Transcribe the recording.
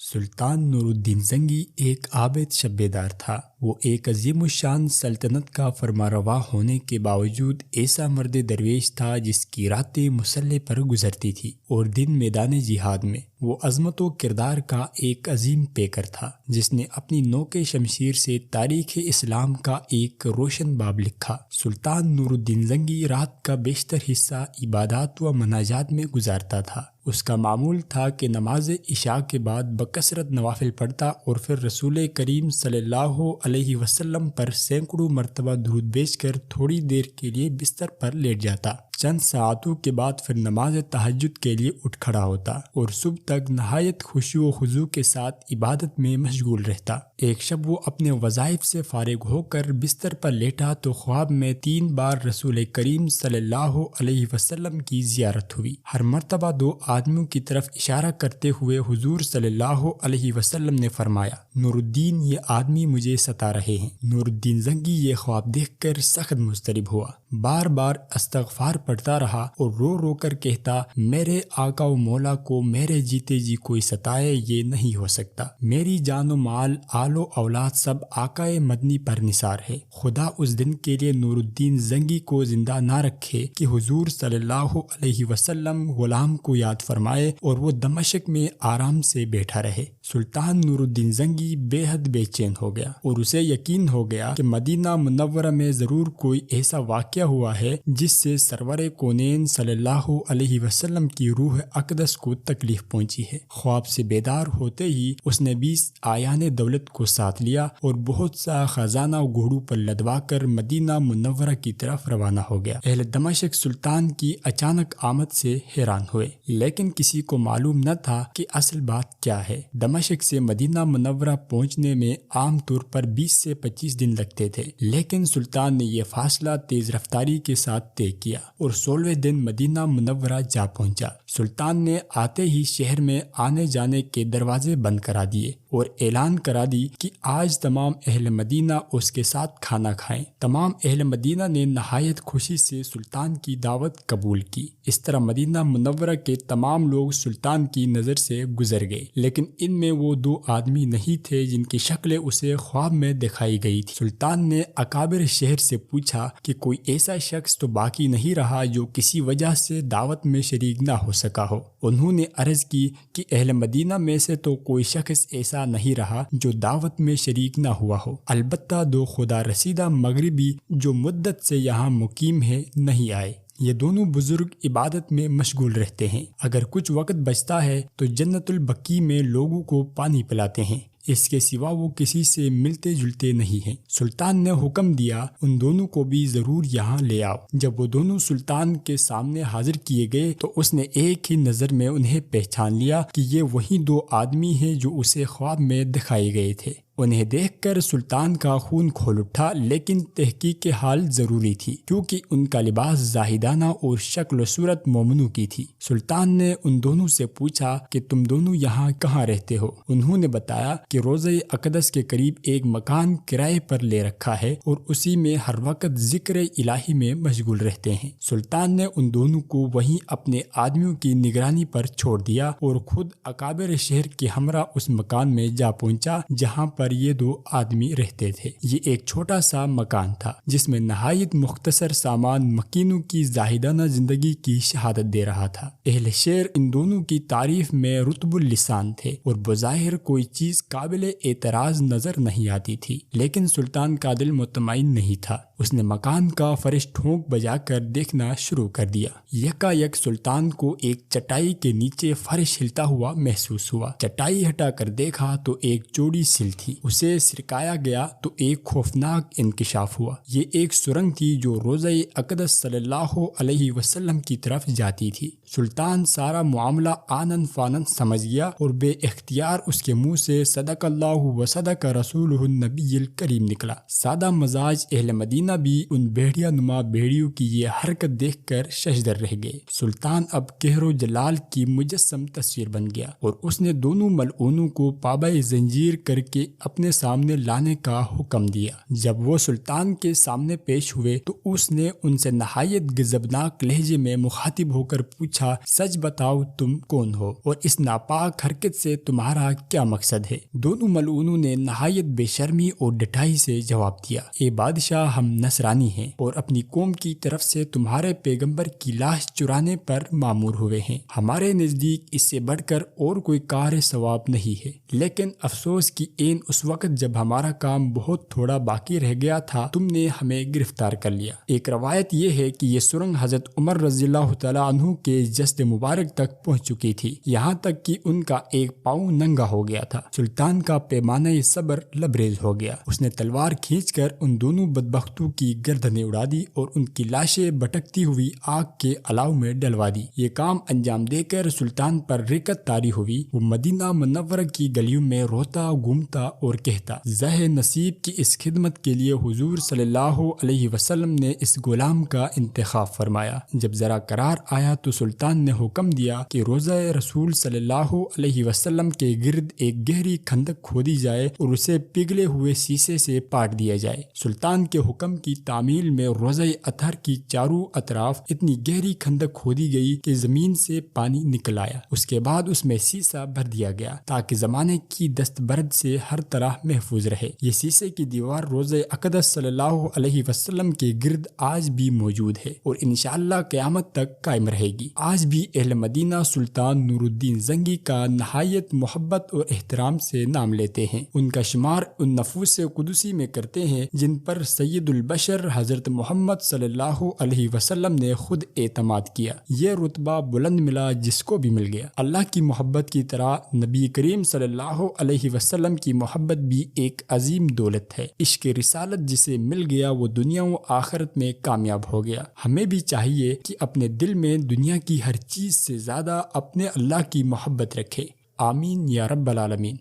سلطان نور الدین زنگی ایک عابد شبیدار تھا۔ وہ ایک عظیم الشان سلطنت کا فرمانروا ہونے کے باوجود ایسا مرد درویش تھا جس کی راتیں مسلح پر گزرتی تھی اور دن میدان جہاد میں۔ وہ عظمت و کردار کا ایک عظیم پیکر تھا جس نے اپنی نوک شمشیر سے تاریخ اسلام کا ایک روشن باب لکھا۔ سلطان نور الدین زنگی رات کا بیشتر حصہ عبادات و مناجات میں گزارتا تھا۔ اس کا معمول تھا کہ نماز عشاء کے بعد بکثرت نوافل پڑھتا اور پھر رسول کریم صلی اللہ علیہ وسلم پر سینکڑوں مرتبہ درود بھیج کر تھوڑی دیر کے لیے بستر پر لیٹ جاتا۔ چند ساعتوں کے بعد پھر نماز تہجد کے لیے اٹھ کھڑا ہوتا اور صبح تک نہایت خشوع و خضوع کے ساتھ عبادت میں مشغول رہتا۔ ایک شب وہ اپنے وظائف سے فارغ ہو کر بستر پر لیٹا تو خواب میں 3 بار رسول کریم صلی اللہ علیہ وسلم کی زیارت ہوئی۔ ہر مرتبہ 2 آدمیوں کی طرف اشارہ کرتے ہوئے حضور صلی اللہ علیہ وسلم نے فرمایا، نور الدین، یہ آدمی مجھے ستا رہے ہیں۔ نور الدین زنگی یہ خواب دیکھ کر سخت مضطرب ہوا، بار بار استغفار پڑھتا رہا اور رو رو کر کہتا، میرے آقا و مولا کو میرے جیتے جی کوئی ستائے یہ نہیں ہو سکتا۔ میری جان و مال، آل و اولاد سب آقا مدنی پر نثار ہے۔ خدا اس دن کے لیے نور الدین زنگی کو زندہ نہ رکھے کہ حضور صلی اللہ علیہ وسلم غلام کو یاد فرمائے اور وہ دمشق میں آرام سے بیٹھا رہے۔ سلطان نور الدین زنگی بے حد بے چین ہو گیا اور اسے یقین ہو گیا کہ مدینہ منورہ میں ضرور کوئی ایسا واقعہ ہوا ہے جس سے سرور کونین صلی اللہ علیہ وسلم کی روح اقدس کو تکلیف پہنچی ہے۔ خواب سے بیدار ہوتے ہی اس نے 20 آیان دولت کو ساتھ لیا اور بہت سا خزانہ گھوڑوں پر لدوا کر مدینہ منورہ کی طرف روانہ ہو گیا۔ اہل دمشق سلطان کی اچانک آمد سے حیران ہوئے، لیکن کسی کو معلوم نہ تھا کہ اصل بات کیا ہے۔ دمشق سے مدینہ منورہ پہنچنے میں عام طور پر 20 سے 25 دن لگتے تھے، لیکن سلطان نے یہ فاصلہ تیز رفتاری کے ساتھ طے کیا اور 16ویں دن مدینہ منورہ جا پہنچا۔ سلطان نے آتے ہی شہر میں آنے جانے کے دروازے بند کرا دیے اور اعلان کرا دی کہ آج تمام اہل مدینہ اس کے ساتھ کھانا کھائیں۔ تمام اہل مدینہ نے نہایت خوشی سے سلطان کی دعوت قبول کی۔ اس طرح مدینہ منورہ کے تمام لوگ سلطان کی نظر سے گزر گئے، لیکن ان میں وہ 2 آدمی نہیں تھے جن کی شکلیں اسے خواب میں دکھائی گئی تھی۔ سلطان نے اکابر شہر سے پوچھا کہ کوئی ایسا شخص تو باقی نہیں رہا جو کسی وجہ سے دعوت میں شریک نہ ہو سکا ہو۔ انہوں نے عرض کی کہ اہل مدینہ میں سے تو کوئی شخص ایسا نہیں رہا جو دعوت میں شریک نہ ہوا ہو، البتہ 2 خدا رسیدہ مغربی جو مدت سے یہاں مقیم ہیں نہیں آئے۔ یہ دونوں بزرگ عبادت میں مشغول رہتے ہیں، اگر کچھ وقت بچتا ہے تو جنت البقیع میں لوگوں کو پانی پلاتے ہیں، اس کے سوا وہ کسی سے ملتے جلتے نہیں ہیں۔ سلطان نے حکم دیا ان دونوں کو بھی ضرور یہاں لے آؤ۔ جب وہ دونوں سلطان کے سامنے حاضر کیے گئے تو اس نے ایک ہی نظر میں انہیں پہچان لیا کہ یہ وہی 2 آدمی ہیں جو اسے خواب میں دکھائے گئے تھے۔ انہیں دیکھ کر سلطان کا خون کھول اٹھا، لیکن تحقیق حال ضروری تھی کیونکہ ان کا لباس زاہدانہ اور شکل و صورت مومنوں کی تھی۔ سلطان نے ان دونوں سے پوچھا کہ تم دونوں یہاں کہاں رہتے ہو؟ انہوں نے بتایا کہ روضہ اقدس کے قریب ایک مکان کرائے پر لے رکھا ہے اور اسی میں ہر وقت ذکر الہی میں مشغول رہتے ہیں۔ سلطان نے ان دونوں کو وہیں اپنے آدمیوں کی نگرانی پر چھوڑ دیا اور خود اکابر شہر کے ہمراہ اس مکان میں جا پہنچا جہاں پر یہ 2 آدمی رہتے تھے۔ یہ ایک چھوٹا سا مکان تھا جس میں نہایت مختصر سامان مکینوں کی زاہدانہ زندگی کی شہادت دے رہا تھا۔ اہل شہر ان دونوں کی تعریف میں رطب اللسان تھے اور بظاہر کوئی چیز قابل اعتراض نظر نہیں آتی تھی، لیکن سلطان کا دل مطمئن نہیں تھا۔ اس نے مکان کا فرش ٹھونک بجا کر دیکھنا شروع کر دیا۔ یکایک سلطان کو ایک چٹائی کے نیچے فرش ہلتا ہوا محسوس ہوا۔ چٹائی ہٹا کر دیکھا تو ایک چوڑی سل تھی، اسے سرکایا گیا تو ایک خوفناک انکشاف ہوا۔ یہ ایک سرنگ تھی جو روضہ اقدس صلی اللہ علیہ وسلم کی طرف جاتی تھی۔ سلطان سارا معاملہ آنن فانن سمجھ گیا اور بے اختیار اس کے منہ سے صدق اللہ و صدق رسولہ النبی الکریم نکلا۔ سادہ مزاج اہل مدینہ مدینہ بھی ان بھیڑیا نما بھیڑیوں کی یہ حرکت دیکھ کر ششدر رہ گئے۔ سلطان اب قہر و جلال کی مجسم تصویر بن گیا اور اس نے دونوں ملعونوں کو پابند زنجیر کر کے اپنے سامنے لانے کا حکم دیا۔ جب وہ سلطان کے سامنے پیش ہوئے تو اس نے ان سے نہایت غضبناک لہجے میں مخاطب ہو کر پوچھا، سچ بتاؤ تم کون ہو اور اس ناپاک حرکت سے تمہارا کیا مقصد ہے؟ دونوں ملعونوں نے نہایت بے شرمی اور ڈٹائی سے جواب دیا، اے بادشاہ، ہم نصرانی ہیں اور اپنی قوم کی طرف سے تمہارے پیغمبر کی لاش چرانے پر مامور ہوئے ہیں۔ ہمارے نزدیک اس سے بڑھ کر اور کوئی کار ثواب نہیں ہے، لیکن افسوس کی عین اس وقت جب ہمارا کام بہت تھوڑا باقی رہ گیا تھا تم نے ہمیں گرفتار کر لیا۔ ایک روایت یہ ہے کہ یہ سرنگ حضرت عمر رضی اللہ تعالیٰ عنہ کے جسد مبارک تک پہنچ چکی تھی، یہاں تک کہ ان کا ایک پاؤں ننگا ہو گیا تھا۔ سلطان کا پیمانہ صبر لبریز ہو گیا۔ اس نے تلوار کھینچ کر ان دونوں بدبختوں کی گردنیں اڑا دی اور ان کی لاشیں بھٹکتی ہوئی آگ کے الاؤ میں ڈلوا دی۔ یہ کام انجام دے کر سلطان پر رکت طاری ہوئی۔ وہ مدینہ منورہ کی گلیوں میں روتا گھومتا اور کہتا، زہ نصیب کی اس خدمت کے لیے حضور صلی اللہ علیہ وسلم نے اس غلام کا انتخاب فرمایا۔ جب ذرا قرار آیا تو سلطان نے حکم دیا کہ روضہ رسول صلی اللہ علیہ وسلم کے گرد ایک گہری کھندق کھودی جائے اور اسے پگھلے ہوئے سیسے سے پاٹ دیا جائے۔ سلطان کے حکم کی تعمیل میں روضہ اطہر کی چاروں اطراف اتنی گہری کھندق کھودی گئی کہ زمین سے پانی نکل آیا۔ اس کے بعد اس میں سیسا بھر دیا گیا تاکہ زمانے کی دست برد سے ہر طرح محفوظ رہے۔ یہ سیسے کی دیوار روضہ اقدس صلی اللہ علیہ وسلم کے گرد آج بھی موجود ہے اور انشاءاللہ قیامت تک قائم رہے گی۔ آج بھی اہل مدینہ سلطان نور الدین زنگی کا نہایت محبت اور احترام سے نام لیتے ہیں۔ ان کا شمار ان نفوس قدسی میں کرتے ہیں جن پر سید البشر حضرت محمد صلی اللہ علیہ وسلم نے خود اعتماد کیا۔ یہ رتبہ بلند ملا جس کو بھی مل گیا۔ اللہ کی محبت کی طرح نبی کریم صلی اللہ علیہ وسلم کی محبت بھی ایک عظیم دولت ہے۔ عشق رسالت جسے مل گیا وہ دنیا و آخرت میں کامیاب ہو گیا۔ ہمیں بھی چاہیے کہ اپنے دل میں دنیا کی ہر چیز سے زیادہ اپنے اللہ کی محبت رکھے۔ آمین یا رب العالمین۔